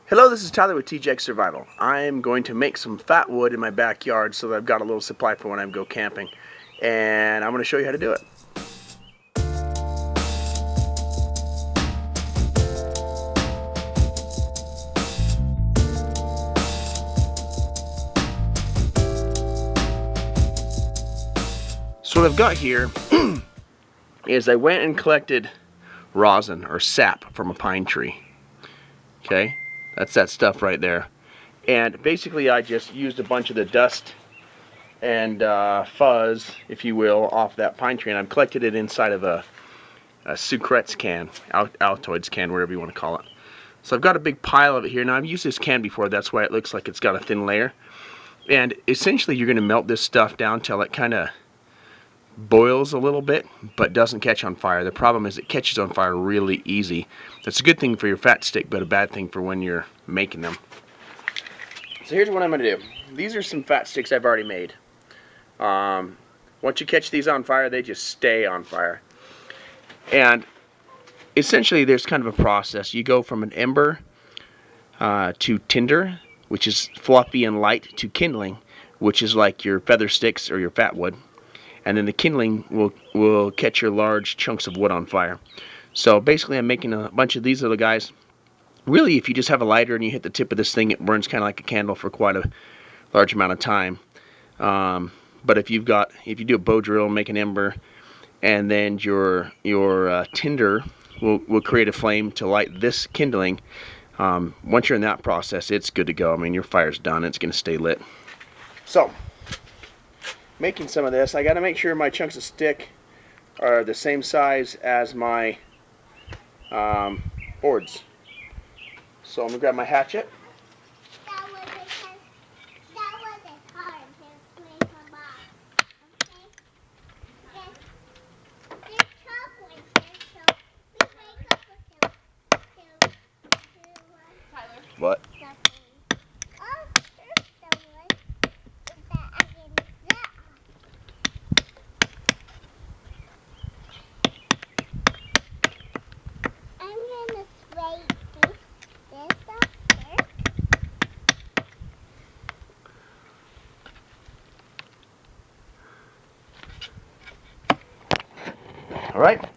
Hello, this is Tyler with TJX Survival. I'm going to make some fat wood in my backyard so that I've got a little supply for when I go camping. And I'm going to show you how to do it. So what I've got here is I went and collected rosin or sap from a pine tree. Okay, that's that stuff right there. And basically I just used a bunch of the dust and fuzz, if you will, off that pine tree, and I've collected it inside of a Sucret's can, Altoids can, whatever you want to call it. So I've got a big pile of it here. Now I've used this can before, that's why it looks like it's got a thin layer. And essentially you're going to melt this stuff down till it kind of boils a little bit, but doesn't catch on fire. The problem is it catches on fire really easy. That's a good thing for your fat stick, but a bad thing for when you're making them. So here's what I'm going to do. These are some fat sticks I've already made. Once you catch these on fire, they just stay on fire. And essentially there's kind of a process. You go from an ember to tinder, which is fluffy and light, to kindling, which is like your feather sticks or your fat wood. And then the kindling will catch your large chunks of wood on fire. So basically I'm making a bunch of these little guys. Really, if you just have a lighter and you hit the tip of this thing, it burns kind of like a candle for quite a large amount of time. But if you do a bow drill, make an ember, and then your tinder will create a flame to light this kindling. Once you're in that process, it's good to go. I mean, your fire's done. It's going to stay lit. So, making some of this, I got to make sure my chunks of stick are the same size as my boards. So I'm going to grab my hatchet. What? Alright,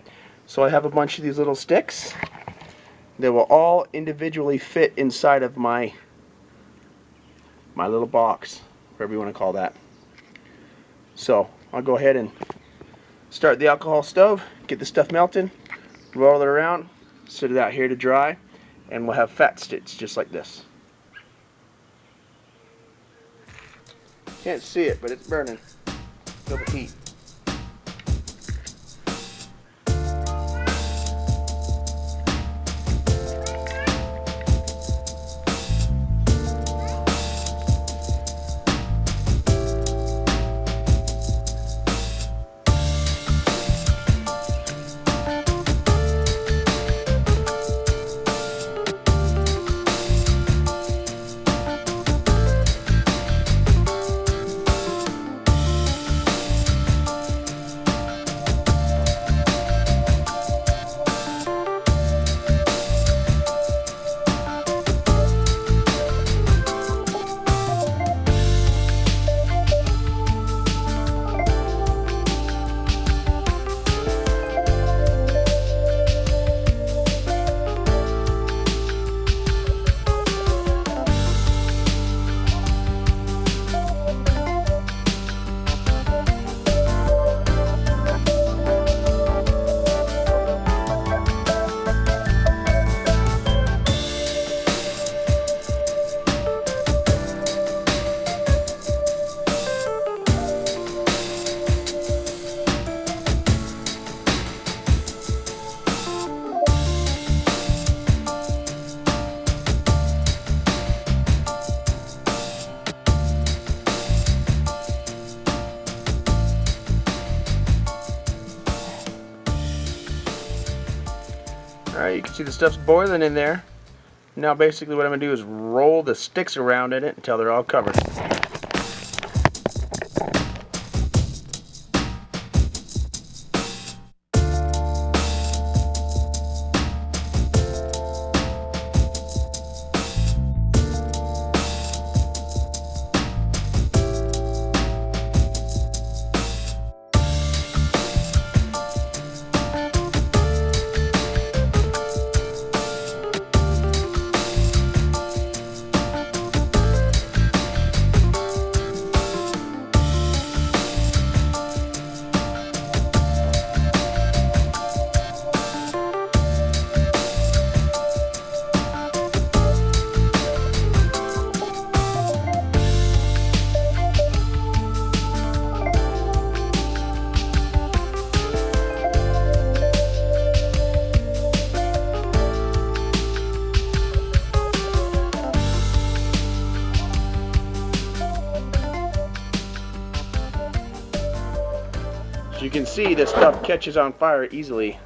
so I have a bunch of these little sticks. They will all individually fit inside of my little box, whatever you want to call that. So I'll go ahead and start the alcohol stove, get the stuff melting, roll it around, set it out here to dry, and we'll have fat sticks just like this. Can't see it, but it's burning. Feel the heat. Alright, you can see the stuff's boiling in there. Now basically what I'm going to do is roll the sticks around in it until they're all covered. You can see this stuff catches on fire easily.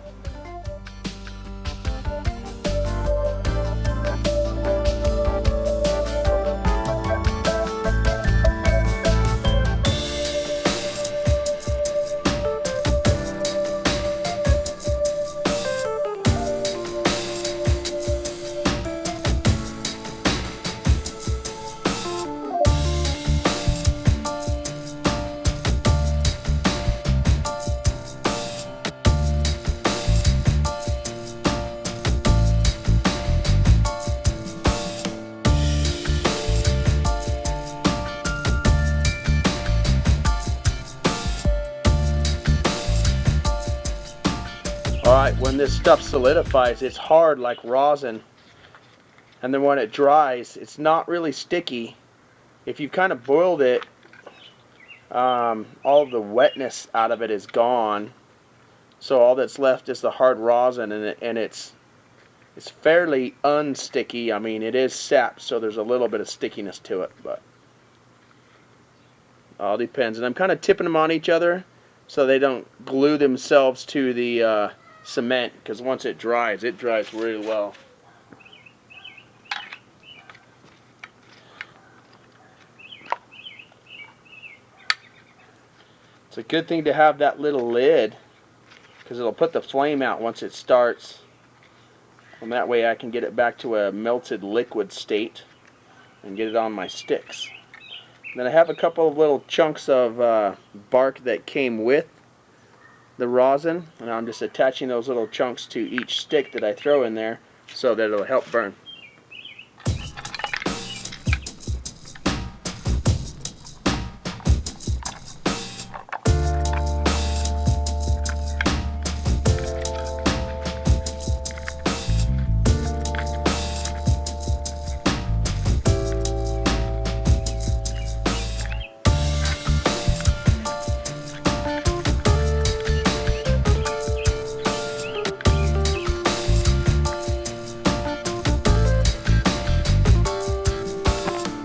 Alright, when this stuff solidifies, it's hard like rosin, and then when it dries, it's not really sticky. If you've kind of boiled it, all of the wetness out of it is gone, so all that's left is the hard rosin, and it's fairly unsticky. I mean, it is sap, so there's a little bit of stickiness to it, but all depends. And I'm kind of tipping them on each other so they don't glue themselves to the cement, because once it dries really well. It's a good thing to have that little lid, because it'll put the flame out once it starts, and that way I can get it back to a melted liquid state and get it on my sticks. And then I have a couple of little chunks of bark that came with the rosin, and I'm just attaching those little chunks to each stick that I throw in there so that it'll help burn.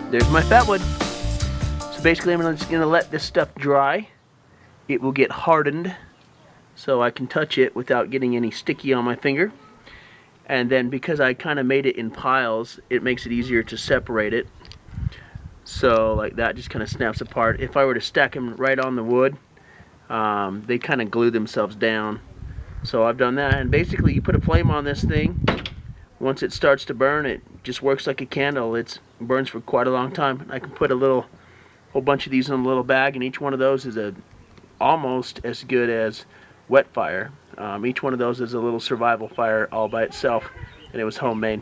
There's my fat wood. So basically I'm just going to let this stuff dry. It will get hardened so I can touch it without getting any sticky on my finger. And then because I kind of made it in piles, it makes it easier to separate it. So like that just kind of snaps apart. If I were to stack them right on the wood, they kind of glue themselves down. So I've done that, and basically you put a flame on this thing. Once it starts to burn, it just works like a candle. It burns for quite a long time. I can put a whole bunch of these in a little bag, and each one of those is almost as good as wet fire. Each one of those is a little survival fire all by itself, and it was homemade.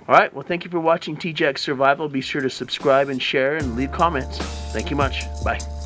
Alright, well, thank you for watching TJX Survival. Be sure to subscribe and share and leave comments. Thank you much. Bye.